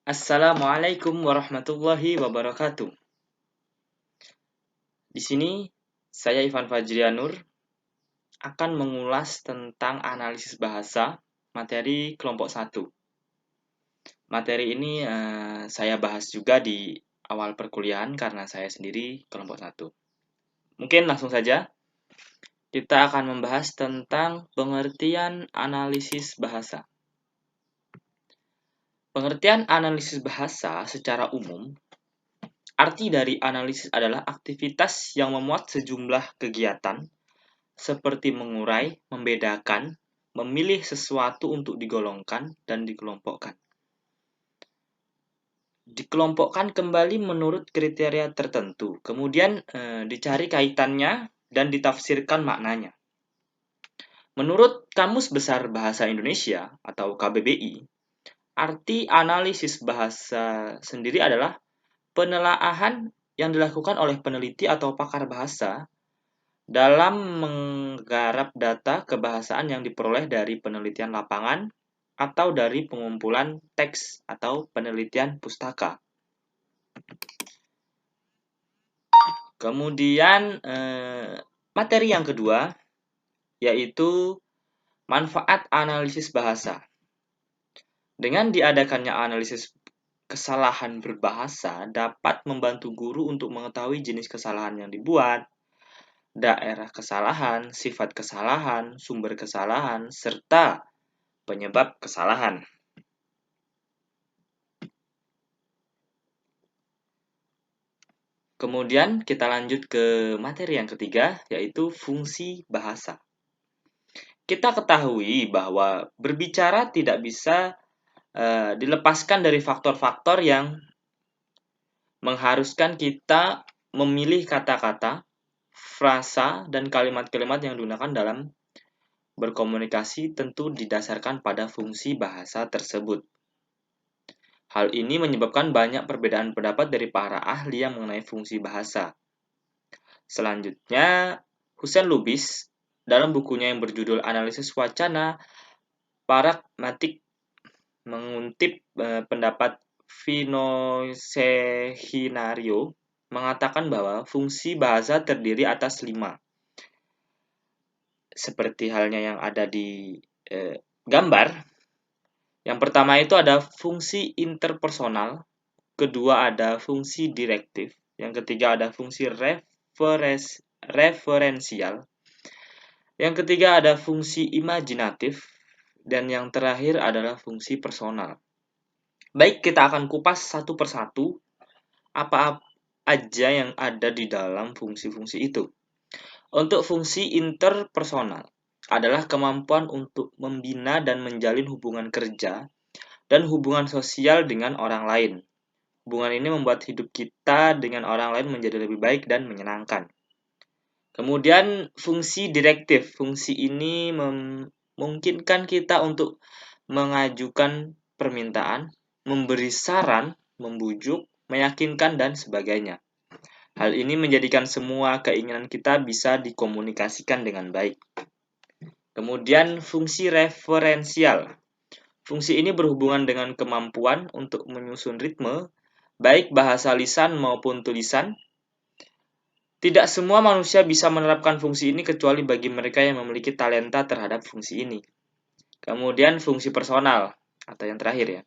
Assalamualaikum warahmatullahi wabarakatuh. Di sini saya Ivan Fajrianur akan mengulas tentang analisis bahasa materi kelompok 1. Materi ini saya bahas juga di awal perkuliahan karena saya sendiri kelompok 1. Mungkin langsung saja kita akan membahas tentang pengertian analisis bahasa. Pengertian analisis bahasa secara umum. Arti dari analisis adalah aktivitas yang memuat sejumlah kegiatan seperti mengurai, membedakan, memilih sesuatu untuk digolongkan dan dikelompokkan. Dikelompokkan kembali menurut kriteria tertentu, kemudian dicari kaitannya dan ditafsirkan maknanya. Menurut Kamus Besar Bahasa Indonesia atau KBBI, arti analisis bahasa sendiri adalah penelaahan yang dilakukan oleh peneliti atau pakar bahasa dalam menggarap data kebahasaan yang diperoleh dari penelitian lapangan atau dari pengumpulan teks atau penelitian pustaka. Kemudian materi yang kedua yaitu manfaat analisis bahasa. Dengan diadakannya analisis kesalahan berbahasa dapat membantu guru untuk mengetahui jenis kesalahan yang dibuat, daerah kesalahan, sifat kesalahan, sumber kesalahan, serta penyebab kesalahan. Kemudian kita lanjut ke materi yang ketiga, yaitu fungsi bahasa. Kita ketahui bahwa berbicara tidak bisa dilepaskan dari faktor-faktor yang mengharuskan kita memilih kata-kata, frasa, dan kalimat-kalimat yang digunakan dalam berkomunikasi tentu didasarkan pada fungsi bahasa tersebut. Hal ini menyebabkan banyak perbedaan pendapat dari para ahli yang mengenai fungsi bahasa. Selanjutnya, Hussein Lubis dalam bukunya yang berjudul Analisis Wacana Pragmatik mengutip pendapat Vino Sehinario mengatakan bahwa fungsi bahasa terdiri atas 5. Seperti halnya yang ada di gambar. Yang pertama itu ada fungsi interpersonal, kedua ada fungsi direktif, yang ketiga ada fungsi referensial, yang ketiga ada fungsi imajinatif, dan yang terakhir adalah fungsi personal. Baik, kita akan kupas satu persatu apa aja yang ada di dalam fungsi-fungsi itu. Untuk fungsi interpersonal adalah kemampuan untuk membina dan menjalin hubungan kerja dan hubungan sosial dengan orang lain. Hubungan ini membuat hidup kita dengan orang lain menjadi lebih baik dan menyenangkan. Kemudian fungsi direktif. Fungsi ini memungkinkan kita untuk mengajukan permintaan, memberi saran, membujuk, meyakinkan, dan sebagainya. Hal ini menjadikan semua keinginan kita bisa dikomunikasikan dengan baik. Kemudian fungsi referensial. Fungsi ini berhubungan dengan kemampuan untuk menyusun ritme, baik bahasa lisan maupun tulisan. Tidak semua manusia bisa menerapkan fungsi ini kecuali bagi mereka yang memiliki talenta terhadap fungsi ini. Kemudian fungsi personal, atau yang terakhir ya.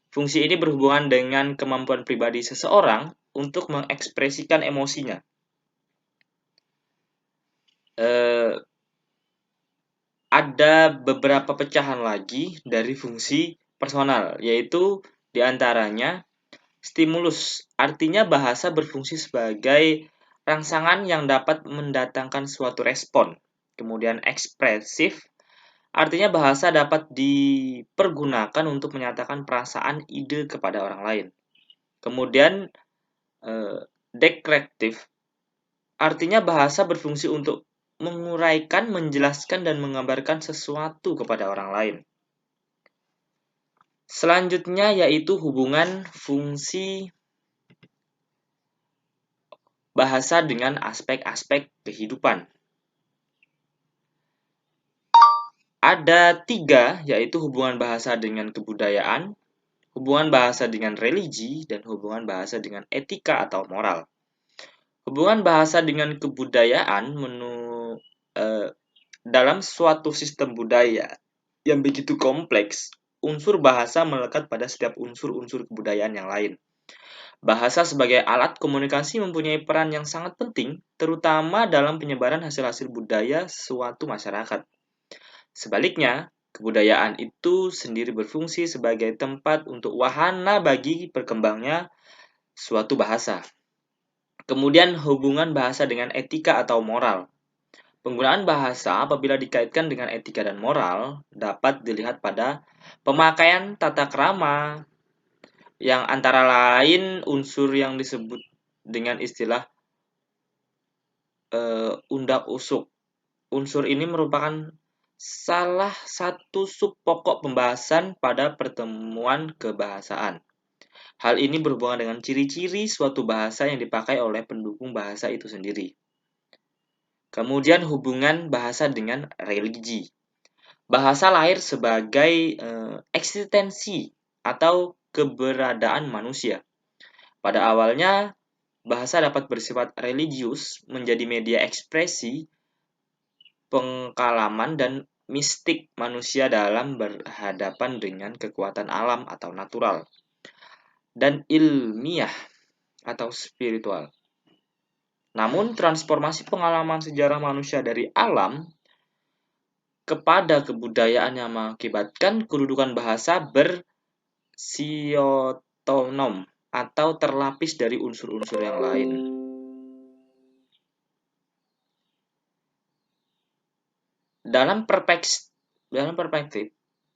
Fungsi ini berhubungan dengan kemampuan pribadi seseorang untuk mengekspresikan emosinya. Ada beberapa pecahan lagi dari fungsi personal, yaitu diantaranya stimulus. Artinya bahasa berfungsi sebagai rangsangan yang dapat mendatangkan suatu respon. Kemudian ekspresif, artinya bahasa dapat dipergunakan untuk menyatakan perasaan ide kepada orang lain. Kemudian dekreatif, artinya bahasa berfungsi untuk menguraikan, menjelaskan, dan menggambarkan sesuatu kepada orang lain. Selanjutnya yaitu hubungan fungsi bahasa dengan aspek-aspek kehidupan. Ada 3, yaitu hubungan bahasa dengan kebudayaan, hubungan bahasa dengan religi, dan hubungan bahasa dengan etika atau moral. Hubungan bahasa dengan kebudayaan dalam suatu sistem budaya yang begitu kompleks, unsur bahasa melekat pada setiap unsur-unsur kebudayaan yang lain. Bahasa sebagai alat komunikasi mempunyai peran yang sangat penting, terutama dalam penyebaran hasil-hasil budaya suatu masyarakat. Sebaliknya, kebudayaan itu sendiri berfungsi sebagai tempat untuk wahana bagi berkembangnya suatu bahasa. Kemudian hubungan bahasa dengan etika atau moral. Penggunaan bahasa apabila dikaitkan dengan etika dan moral dapat dilihat pada pemakaian tata krama, yang antara lain unsur yang disebut dengan istilah undak-usuk. Unsur ini merupakan salah satu sub pokok pembahasan pada pertemuan kebahasaan. Hal ini berhubungan dengan ciri-ciri suatu bahasa yang dipakai oleh pendukung bahasa itu sendiri. Kemudian hubungan bahasa dengan religi. Bahasa lahir sebagai eksistensi atau keberadaan manusia. Pada awalnya, bahasa dapat bersifat religius, menjadi media ekspresi, pengalaman, dan mistik manusia dalam berhadapan dengan kekuatan alam atau natural, dan ilmiah atau spiritual. Namun, transformasi pengalaman sejarah manusia dari alam kepada kebudayaan yang mengakibatkan kedudukan bahasa bersiotonom atau terlapis dari unsur-unsur yang lain. Dalam perspektif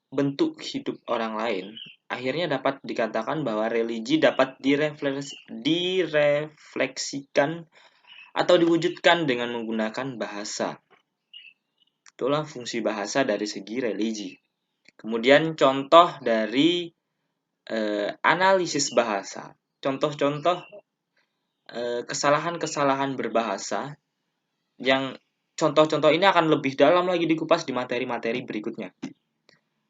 bentuk hidup orang lain, akhirnya dapat dikatakan bahwa religi dapat direfleksikan atau diwujudkan dengan menggunakan bahasa. Itulah fungsi bahasa dari segi religi. Kemudian contoh dari analisis bahasa. Contoh-contoh kesalahan-kesalahan berbahasa yang contoh-contoh ini akan lebih dalam lagi dikupas di materi-materi berikutnya.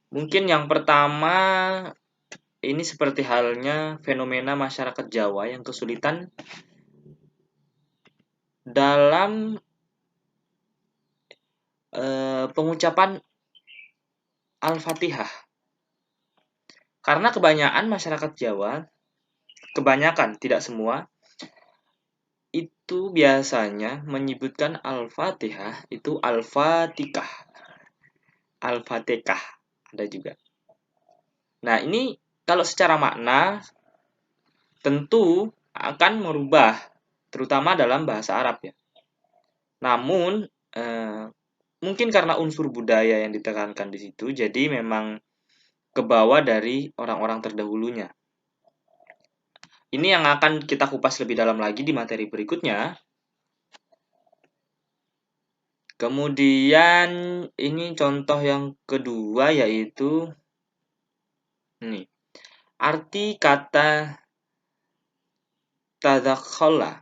Mungkin yang pertama, ini seperti halnya fenomena masyarakat Jawa yang kesulitan dalam pengucapan Al-Fatihah. Karena kebanyakan masyarakat Jawa, tidak semua, itu biasanya menyebutkan Al-Fatihah itu Al-Fatihah. Al-Fatihah ada juga. Nah, ini kalau secara makna tentu akan merubah, terutama dalam bahasa Arab ya. Namun mungkin karena unsur budaya yang ditekankan di situ, jadi memang kebawa dari orang-orang terdahulunya. Ini yang akan kita kupas lebih dalam lagi di materi berikutnya. Kemudian ini contoh yang kedua yaitu ini. Arti kata tadakhala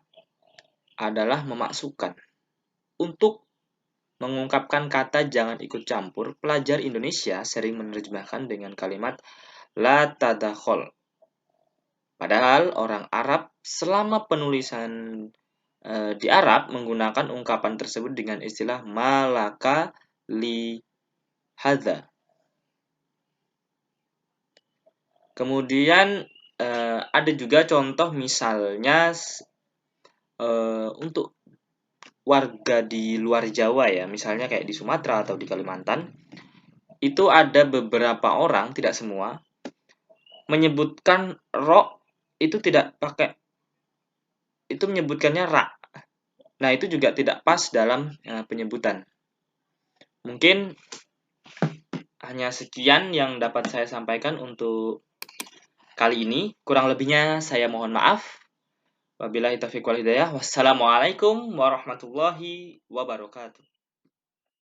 adalah memasukkan. Untuk mengungkapkan kata jangan ikut campur, pelajar Indonesia sering menerjemahkan dengan kalimat la tadakhol. Padahal orang Arab selama penulisan di Arab menggunakan ungkapan tersebut dengan istilah malaka li hadza. Kemudian ada juga contoh misalnya untuk warga di luar Jawa ya, misalnya kayak di Sumatera atau di Kalimantan, itu ada beberapa orang, tidak semua, menyebutkan ro itu tidak pakai, itu menyebutkannya ra. Nah, itu juga tidak pas dalam penyebutan. Mungkin hanya sekian yang dapat saya sampaikan untuk kali ini. Kurang lebihnya saya mohon maaf. Wabillahi taufiq wal hidayah. Wassalamualaikum warahmatullahi wabarakatuh.